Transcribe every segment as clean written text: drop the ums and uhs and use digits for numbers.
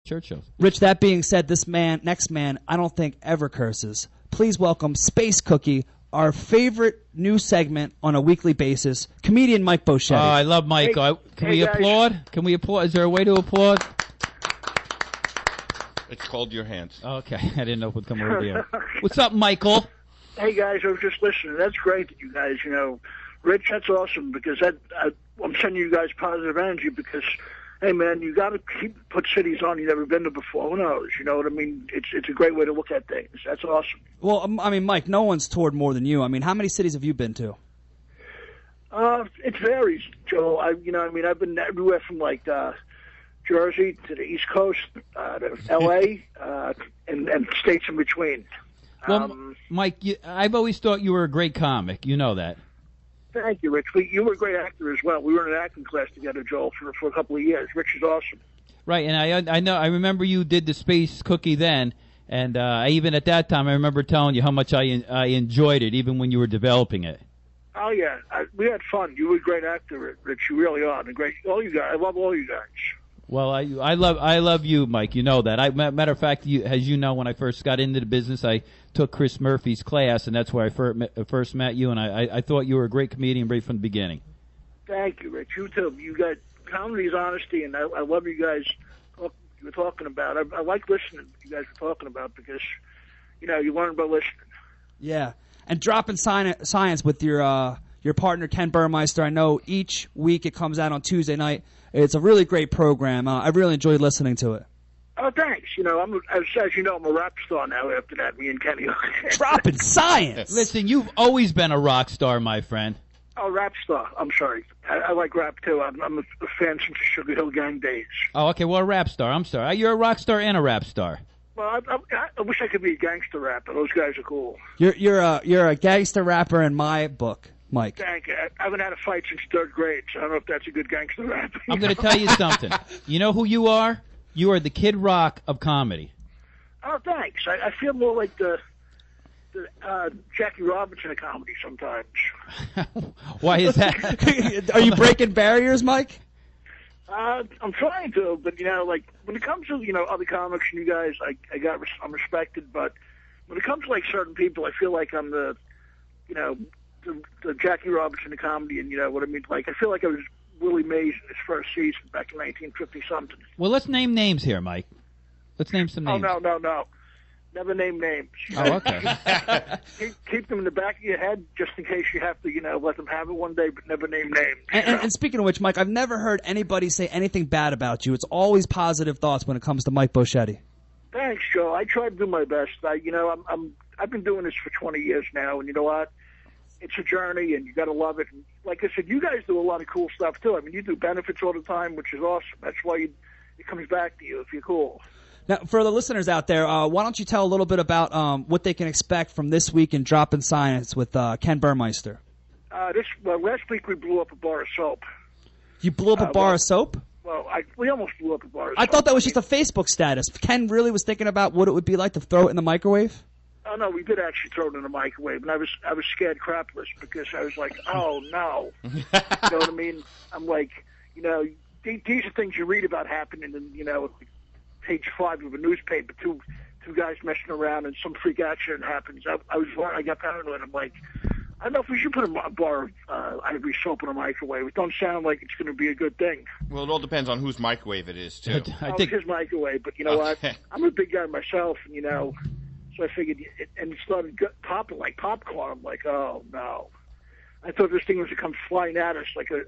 church shows. Rich, that being said, next man, I don't think ever curses. Please welcome Space Cookie, our favorite new segment on a weekly basis, comedian Mike Bocchetti. Oh, I love Mike. Can we applaud? Can we applaud? Is there a way to applaud? It's called your hands. Okay, I didn't know it would come over here. What's up, Michael? Hey, guys, I was just listening. That's great that you guys, Rich, that's awesome because I'm sending you guys positive energy because, hey, man, you got to put cities on you've never been to before. Who knows? You know what I mean? It's a great way to look at things. That's awesome. Well, I mean, Mike, no one's toured more than you. I mean, how many cities have you been to? It varies, Joe. I've been everywhere from, Jersey to the East Coast, to L.A., and states in between. Well, Mike, I've always thought you were a great comic. You know that. Thank you, Rich. You were a great actor as well. We were in an acting class together, Joel, for a couple of years. Rich is awesome. Right, and I remember you did the Space Cookie then, and even at that time I remember telling you how much I enjoyed it, even when you were developing it. Oh yeah, we had fun. You were a great actor, Rich. You really are. And all you guys. I love all you guys. Well, I love you, Mike. You know that. Matter of fact, as you know, when I first got into the business, I took Chris Murphy's class, and that's where I first met you. And I thought you were a great comedian right from the beginning. Thank you, Rich. You too. You got comedy's honesty, and I love you guys. You were talking about. I like listening to what you guys were talking about because, you learn by listening. Yeah, and dropping science with your partner Ken Burmeister. I know each week it comes out on Tuesday night. It's a really great program. I really enjoyed listening to it. Oh, thanks. As you know, I'm a rap star now after that, me and Kenny. Dropping science. Listen, you've always been a rock star, my friend. Oh, rap star. I'm sorry. I like rap, too. I'm a fan since the Sugar Hill Gang days. Oh, okay. Well, a rap star. I'm sorry. You're a rock star and a rap star. Well, I wish I could be a gangster rapper. Those guys are cool. You're a gangster rapper in my book, Mike. Thank you. I haven't had a fight since third grade, so I don't know if that's a good gangster rap. I'm going to tell you something. You know who you are? You are the Kid Rock of comedy. Oh, thanks. I feel more like the Jackie Robinson of comedy sometimes. Why is that? Are you breaking barriers, Mike? I'm trying to, but when it comes to other comics and you guys, I'm respected. But when it comes to certain people, I feel like I'm the Jackie Robinson of comedy, and you know what I mean. I feel like I was Willie Mays in his first season back in 1950 something. Well, let's name names here, Mike. Let's name some names. Oh no. Never name names. Oh, okay. keep them in the back of your head just in case you have to, let them have it one day, but never name names. And speaking of which, Mike, I've never heard anybody say anything bad about you. It's always positive thoughts when it comes to Mike Bocchetti. Thanks, Joe. I try to do my best. I've been doing this for 20 years now, and you know what? It's a journey, and you got to love it. And like I said, you guys do a lot of cool stuff too. I mean, you do benefits all the time, which is awesome. That's why it comes back to you if you're cool. Now, for the listeners out there, why don't you tell a little bit about what they can expect from this week in Droppin' Science with Ken Burmeister? Last week we blew up a bar of soap. You blew up a bar of soap? Well, we almost blew up a bar of soap. I thought that was just a Facebook status. Ken really was thinking about what it would be like to throw it in the microwave? Oh, no, we did actually throw it in the microwave, and I was scared crapless because I was like, oh, no. You know what I mean? I'm like, these are things you read about happening in, page 5 of a newspaper, two guys messing around and some freak accident happens. I got paranoid. I'm like, I don't know if we should put a bar of Ivory soap in a microwave. It don't sound like it's going to be a good thing. Well, it all depends on whose microwave it is, too. I think it's his microwave, but you know what? I'm a big guy myself, and so I figured, and it started popping like popcorn. I'm like, oh, no. I thought this thing was going to come flying at us like a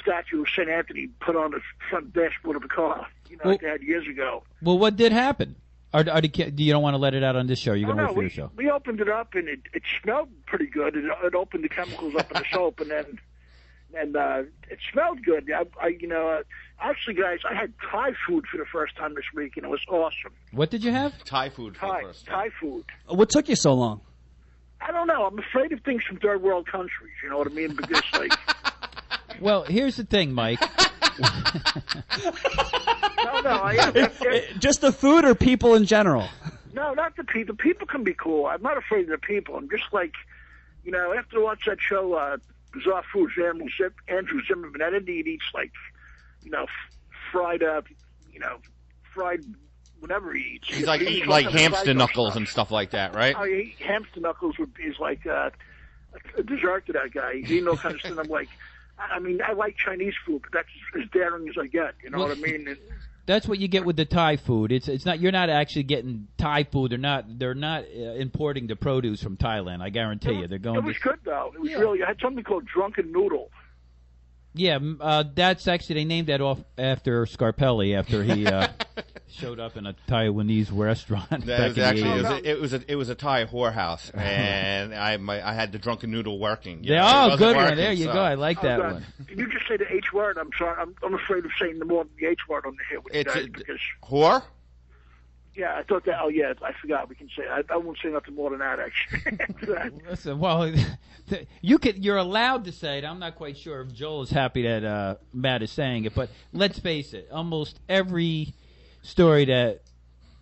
statue of St. Anthony put on the front dashboard of a car, like they had years ago. Well, what did happen? You don't want to let it out on this show? You're going to wait for your show? We opened it up, and it smelled pretty good. It opened the chemicals up in the soap, and it smelled good. Actually, guys, I had Thai food for the first time this week, and it was awesome. What did you have? Thai food for the first time. Thai food. What took you so long? I don't know. I'm afraid of things from third world countries. You know what I mean? Because, Well, here's the thing, Mike. Just the food or people in general? No, not the people. People can be cool. I'm not afraid of the people. I'm just like, after I watch that show, Bizarre Foods, Andrew Zimmerman, I didn't eat fried fried whatever he eats. He's like eating like hamster knuckles and stuff like that, right? Oh, hamster knuckles is like a dessert to that guy. He's eating all kinds of stuff. I'm like, I mean, I like Chinese food, but that's as daring as I get. You know what I mean? And, that's what you get with the Thai food. It's not, you're not actually getting Thai food. They're not importing the produce from Thailand. I guarantee you. They're going. It was good though. It was really. I had something called Drunken Noodle. Yeah, that's actually, they named that off after Scarpelli after he showed up in a Taiwanese restaurant. That was actually it was a Thai whorehouse, and I had the Drunken Noodle working. Yeah, good one. There you go. I like that one. Can you just say the H word? I'm sorry. I'm afraid of saying the H word on the here with you guys because whore. Yeah, I thought that. Oh, yeah, I forgot. We can say. I won't say nothing more than that. Actually. Listen, well, you're allowed to say it. I'm not quite sure if Joel is happy that Matt is saying it, but let's face it. Almost every story that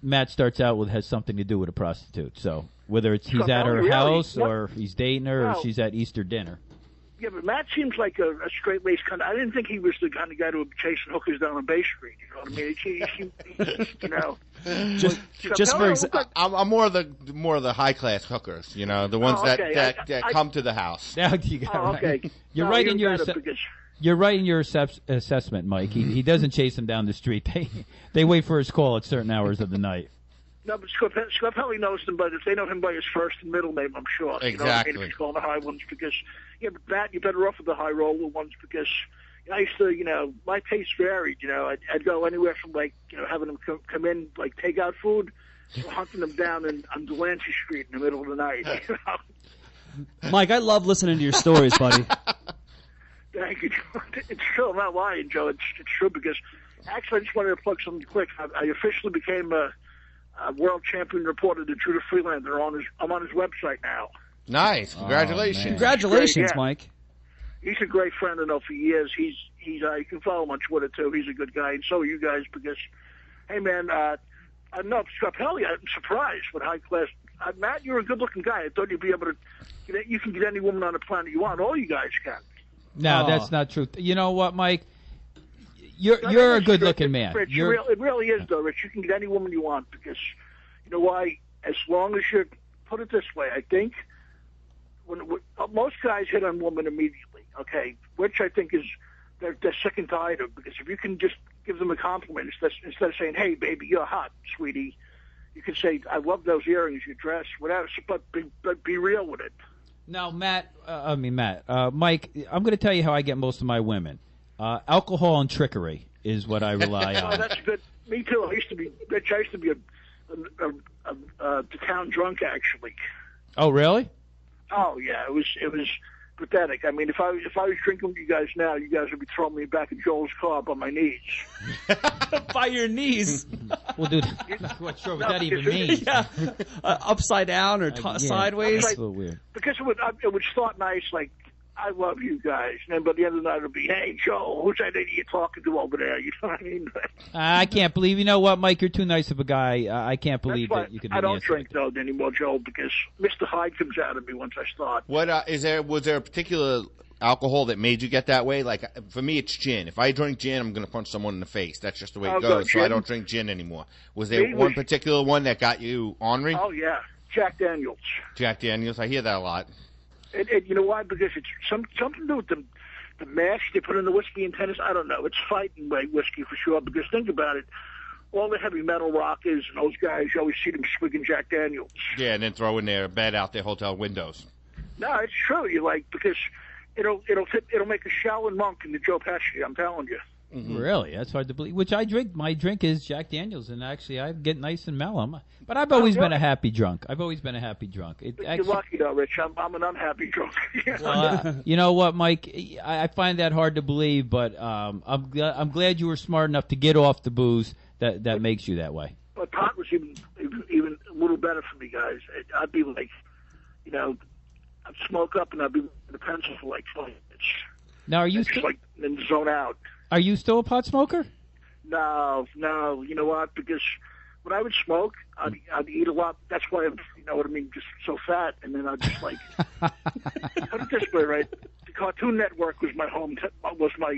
Matt starts out with has something to do with a prostitute. So whether it's he's at her house or he's dating her or she's at Easter dinner. Yeah, but Matt seems like a straight-laced kind of. I didn't think he was the kind of guy who would be chasing hookers down on Bay Street. You know what I mean? You know. Just for example, I'm more of the high class hookers, you know, the ones that come to the house. Now you got okay. You're right in your you're right in your assessment, Mike. He doesn't chase them down the street. They wait for his call at certain hours of the night. No, but Scarpelli knows them, but if they know him by his first and middle name, I'm sure. Exactly. You know what I mean? If he's calling the high ones because, but Matt, you're better off with the high roller ones because I used to, my taste varied. I'd go anywhere from having them come in like takeout food, to hunting them down on Delancey Street in the middle of the night. You know? Mike, I love listening to your stories, buddy. Thank you, Joe. It's true. I'm not lying, Joe. It's true because actually I just wanted to plug something quick. I officially became a world champion reporter to Judah Freelander. I'm on his website now. Nice. Congratulations. Congratulations, Mike. He's a great friend I know for years. He's you can follow him on Twitter too. He's a good guy, and so are you guys because, hey man, I know Scarpelli. I'm surprised with high class. Matt, you're a good looking guy. I thought you'd be able to. You can get any woman on the planet you want. All you guys can. No, that's not true. You know what, Mike? You're a good-looking man. Rich, it really is, though, Rich. You can get any woman you want because, you know why? As long as you put it this way, I think when most guys hit on women immediately, okay, which I think is they're sick and tired of because if you can just give them a compliment instead of saying, "Hey, baby, you're hot, sweetie," you can say, "I love those earrings, your dress, whatever," but be real with it. Now, Mike, I'm going to tell you how I get most of my women. Alcohol and trickery is what I rely on. Oh, that's good. Me too. I used to be the town drunk, actually. Oh, really? Oh, yeah. It was pathetic. I mean, if I was drinking with you guys now, you guys would be throwing me back in Joel's car by my knees. By your knees? Well, dude, I'm not quite sure what that even means. Yeah. Upside down or sideways? That's a little weird. Because it would start nice, like, I love you guys. And then by the end of the night, it would be, hey, Joe, who's that idiot you're talking to over there? You know what I mean? I can't believe. You know what, Mike? You're too nice of a guy. I can't believe that you could do I don't drink, though, anymore, Joe, because Mr. Hyde comes out of me once I start. What was there a particular alcohol that made you get that way? Like, for me, it's gin. If I drink gin, I'm going to punch someone in the face. That's just the way it goes, so I don't drink gin anymore. Was there one particular one that got you ornery? Oh, yeah. Jack Daniels. Jack Daniels. I hear that a lot. You know why? Because it's something to do with the mash they put in the whiskey in tennis. I don't know. It's fighting weight whiskey for sure. Because think about it. All the heavy metal rockers and those guys, you always see them swigging Jack Daniels. Yeah, and then throwing their bed out their hotel windows. No, it's true. Because it'll make a Shaolin monk in the Joe Pesci. I'm telling you. Mm-hmm. Really? That's hard to believe. Which I drink. My drink is Jack Daniels, and actually I get nice and mellow. But I've always been a happy drunk. You're lucky, though, Rich. I'm an unhappy drunk. Well, you know what, Mike? I find that hard to believe, but I'm glad you were smart enough to get off the booze that makes you that way. But pot was even a little better for me, guys. I'd be like, I'd smoke up and I'd be with the pencil for like 20 minutes. Now, are you just then zone out? Are you still a pot smoker? No. You know what? Because when I would smoke, I'd eat a lot. That's why I'm, you know what I mean, just so fat. And then I'd just like, put it this way, right? The Cartoon Network was my home, was my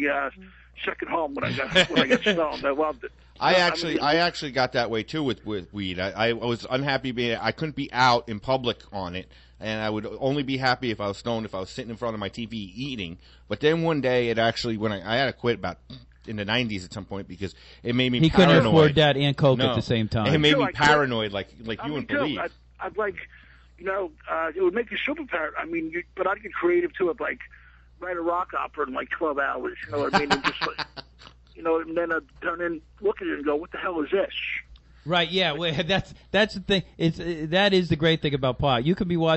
second home when I got stoned. I loved it. I actually got that way too with weed. I was unhappy I couldn't be out in public on it, and I would only be happy if I was stoned, if I was sitting in front of my TV eating. But then one day, it actually, when I had to quit about in the 90s at some point because it made me paranoid. He couldn't afford that and coke at the same time. It made me paranoid, like you wouldn't believe. I'd like, you know, it would make you super paranoid. I mean, but I'd get creative too. I'd like write a rock opera in like 12 hours. You know what I mean? And just like, you know, and then I'd turn in, look at it, and go, "What the hell is this?" Right? Yeah. Well, that's the thing. That is the great thing about pot. You can be watching